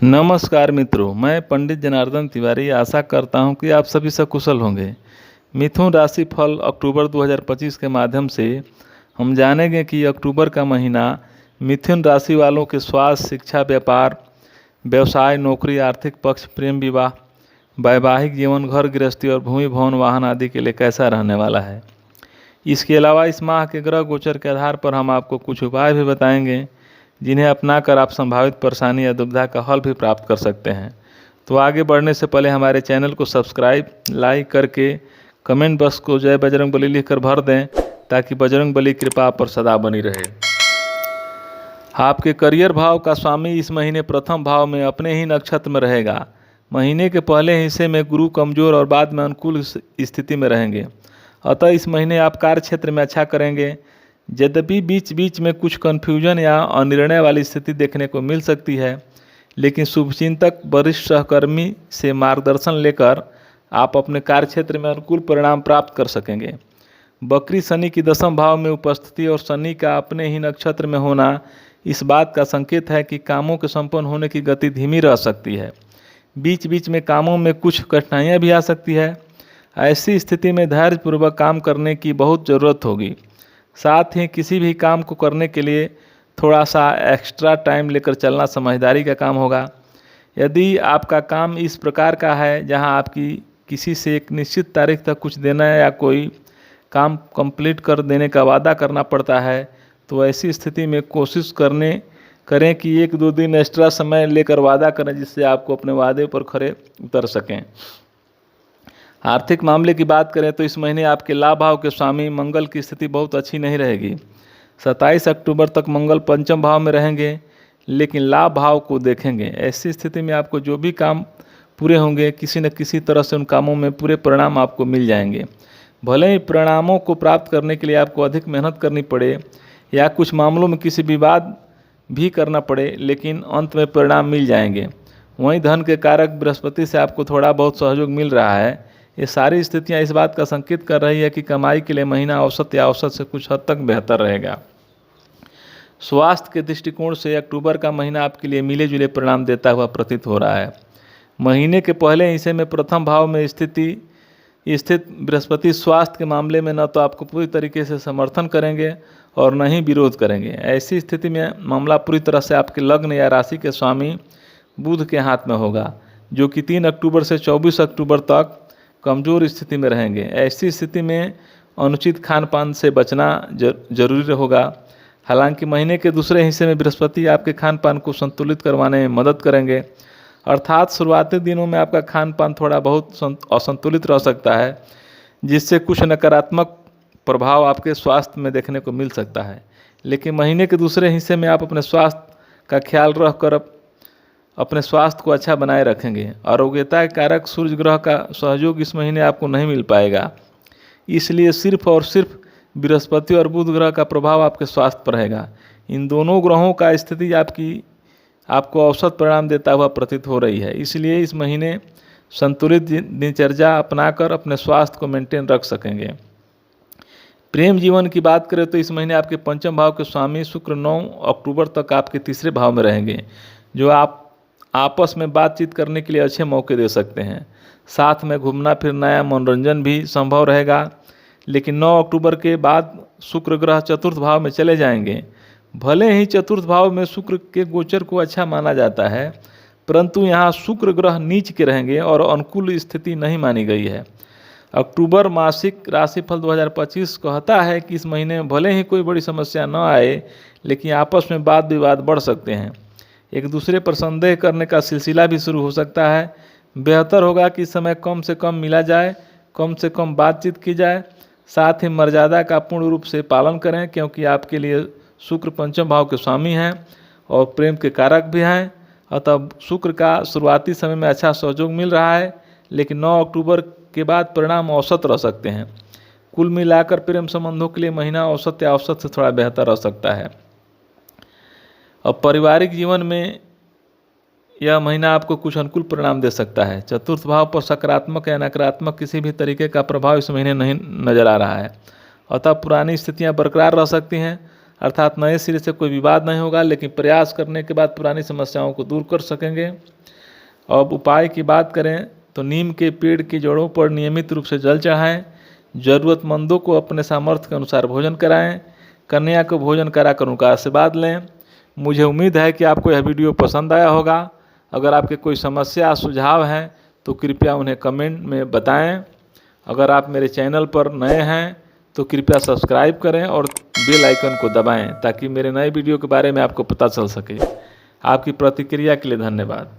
नमस्कार मित्रों, मैं पंडित जनार्दन तिवारी आशा करता हूं कि आप सभी सकुशल होंगे। मिथुन राशि फल अक्टूबर 2025 के माध्यम से हम जानेंगे कि अक्टूबर का महीना मिथुन राशि वालों के स्वास्थ्य, शिक्षा, व्यापार, व्यवसाय, नौकरी, आर्थिक पक्ष, प्रेम विवाह, वैवाहिक जीवन, घर गृहस्थी और भूमि भवन वाहन आदि के लिए कैसा रहने वाला है। इसके अलावा इस माह के ग्रह गोचर के आधार पर हम आपको कुछ उपाय भी बताएंगे जिन्हें अपनाकर आप संभावित परेशानी या दुविधा का हल भी प्राप्त कर सकते हैं। तो आगे बढ़ने से पहले हमारे चैनल को सब्सक्राइब, लाइक करके कमेंट बॉक्स को जय बजरंगबली लिखकर भर दें ताकि बजरंगबली कृपा आप पर सदा बनी रहे। आपके करियर भाव का स्वामी इस महीने प्रथम भाव में अपने ही नक्षत्र में रहेगा। महीने के पहले हिस्से में गुरु कमजोर और बाद में अनुकूल स्थिति में रहेंगे, अतः इस महीने आप कार्य क्षेत्र में अच्छा करेंगे। यद्यपि बीच बीच में कुछ कन्फ्यूजन या अनिर्णय वाली स्थिति देखने को मिल सकती है, लेकिन शुभचिंतक वरिष्ठ सहकर्मी से मार्गदर्शन लेकर आप अपने कार्यक्षेत्र में अनुकूल परिणाम प्राप्त कर सकेंगे। बकरी शनि की दशम भाव में उपस्थिति और शनि का अपने ही नक्षत्र में होना इस बात का संकेत है कि कामों के संपन्न होने की गति धीमी रह सकती है। बीच बीच में कामों में कुछ कठिनाइयाँ भी आ सकती है। ऐसी स्थिति में धैर्यपूर्वक काम करने की बहुत ज़रूरत होगी। साथ ही किसी भी काम को करने के लिए थोड़ा सा एक्स्ट्रा टाइम लेकर चलना समझदारी का काम होगा। यदि आपका काम इस प्रकार का है जहां आपकी किसी से एक निश्चित तारीख तक कुछ देना है या कोई काम कंप्लीट कर देने का वादा करना पड़ता है, तो ऐसी स्थिति में कोशिश करें कि 1-2 दिन एक्स्ट्रा समय लेकर वादा करें, जिससे आपको अपने वादे पर खरे उतर सकें। आर्थिक मामले की बात करें तो इस महीने आपके लाभ भाव के स्वामी मंगल की स्थिति बहुत अच्छी नहीं रहेगी। 27 अक्टूबर तक मंगल पंचम भाव में रहेंगे, लेकिन लाभ भाव को देखेंगे। ऐसी स्थिति में आपको जो भी काम पूरे होंगे, किसी न किसी तरह से उन कामों में पूरे परिणाम आपको मिल जाएंगे। भले ही परिणामों को प्राप्त करने के लिए आपको अधिक मेहनत करनी पड़े या कुछ मामलों में किसी विवाद भी करना पड़े, लेकिन अंत में परिणाम मिल जाएंगे। वहीं धन के कारक बृहस्पति से आपको थोड़ा बहुत सहयोग मिल रहा है। ये सारी स्थितियां इस बात का संकेत कर रही है कि कमाई के लिए महीना औसत या औसत से कुछ हद तक बेहतर रहेगा। स्वास्थ्य के दृष्टिकोण से अक्टूबर का महीना आपके लिए मिले जुले परिणाम देता हुआ प्रतीत हो रहा है। महीने के पहले हिस्से में प्रथम भाव में स्थित बृहस्पति स्वास्थ्य के मामले में न तो आपको पूरी तरीके से समर्थन करेंगे और न ही विरोध करेंगे। ऐसी स्थिति में मामला पूरी तरह से आपके लग्न या राशि के स्वामी बुध के हाथ में होगा, जो कि 3 अक्टूबर से 24 अक्टूबर तक कमज़ोर स्थिति में रहेंगे। ऐसी स्थिति में अनुचित खान पान से बचना जरूरी होगा। हालांकि महीने के दूसरे हिस्से में बृहस्पति आपके खान पान को संतुलित करवाने में मदद करेंगे, अर्थात शुरुआती दिनों में आपका खान पान थोड़ा बहुत असंतुलित रह सकता है, जिससे कुछ नकारात्मक प्रभाव आपके स्वास्थ्य में देखने को मिल सकता है। लेकिन महीने के दूसरे हिस्से में आप अपने स्वास्थ्य का ख्याल रखकर अपने स्वास्थ्य को अच्छा बनाए रखेंगे। आरोग्यता के कारक सूर्य ग्रह का सहयोग इस महीने आपको नहीं मिल पाएगा, इसलिए सिर्फ और सिर्फ बृहस्पति और बुध ग्रह का प्रभाव आपके स्वास्थ्य पर रहेगा। इन दोनों ग्रहों का स्थिति आपको औसत परिणाम देता हुआ प्रतीत हो रही है, इसलिए इस महीने संतुलित दिनचर्या अपनाकर अपने स्वास्थ्य को मेंटेन रख सकेंगे। प्रेम जीवन की बात करें तो इस महीने आपके पंचम भाव के स्वामी शुक्र 9 अक्टूबर तक आपके तीसरे भाव में रहेंगे, जो आप आपस में बातचीत करने के लिए अच्छे मौके दे सकते हैं। साथ में घूमना फिरना या मनोरंजन भी संभव रहेगा। लेकिन 9 अक्टूबर के बाद शुक्र ग्रह चतुर्थ भाव में चले जाएंगे। भले ही चतुर्थ भाव में शुक्र के गोचर को अच्छा माना जाता है, परंतु यहाँ शुक्र ग्रह नीच के रहेंगे और अनुकूल स्थिति नहीं मानी गई है। अक्टूबर मासिक राशिफल 2025 कहता है कि इस महीने में भले ही कोई बड़ी समस्या न आए, लेकिन आपस में वाद विवाद बढ़ सकते हैं। एक दूसरे पर संदेह करने का सिलसिला भी शुरू हो सकता है। बेहतर होगा कि समय कम से कम मिला जाए, कम से कम बातचीत की जाए, साथ ही मर्यादा का पूर्ण रूप से पालन करें, क्योंकि आपके लिए शुक्र पंचम भाव के स्वामी हैं और प्रेम के कारक भी हैं। अतः शुक्र का शुरुआती समय में अच्छा सहयोग मिल रहा है, लेकिन 9 अक्टूबर के बाद परिणाम औसत रह सकते हैं। कुल मिलाकर प्रेम संबंधों के लिए महीना औसत या औसत से थोड़ा बेहतर रह सकता है। अब पारिवारिक जीवन में यह महीना आपको कुछ अनुकूल परिणाम दे सकता है। चतुर्थ भाव पर सकारात्मक या नकारात्मक किसी भी तरीके का प्रभाव इस महीने नहीं नजर आ रहा है, अतः पुरानी स्थितियां बरकरार रह सकती हैं। अर्थात नए सिरे से कोई विवाद नहीं होगा, लेकिन प्रयास करने के बाद पुरानी समस्याओं को दूर कर सकेंगे। अब उपाय की बात करें तो नीम के पेड़ की जड़ों पर नियमित रूप से जल चढ़ाएं, ज़रूरतमंदों को अपने सामर्थ्य के अनुसार भोजन कराएं, कन्या को भोजन कराकर उनका आशीर्वाद लें। मुझे उम्मीद है कि आपको यह वीडियो पसंद आया होगा। अगर आपके कोई समस्या सुझाव हैं तो कृपया उन्हें कमेंट में बताएं। अगर आप मेरे चैनल पर नए हैं तो कृपया सब्सक्राइब करें और बेल आइकन को दबाएं ताकि मेरे नए वीडियो के बारे में आपको पता चल सके। आपकी प्रतिक्रिया के लिए धन्यवाद।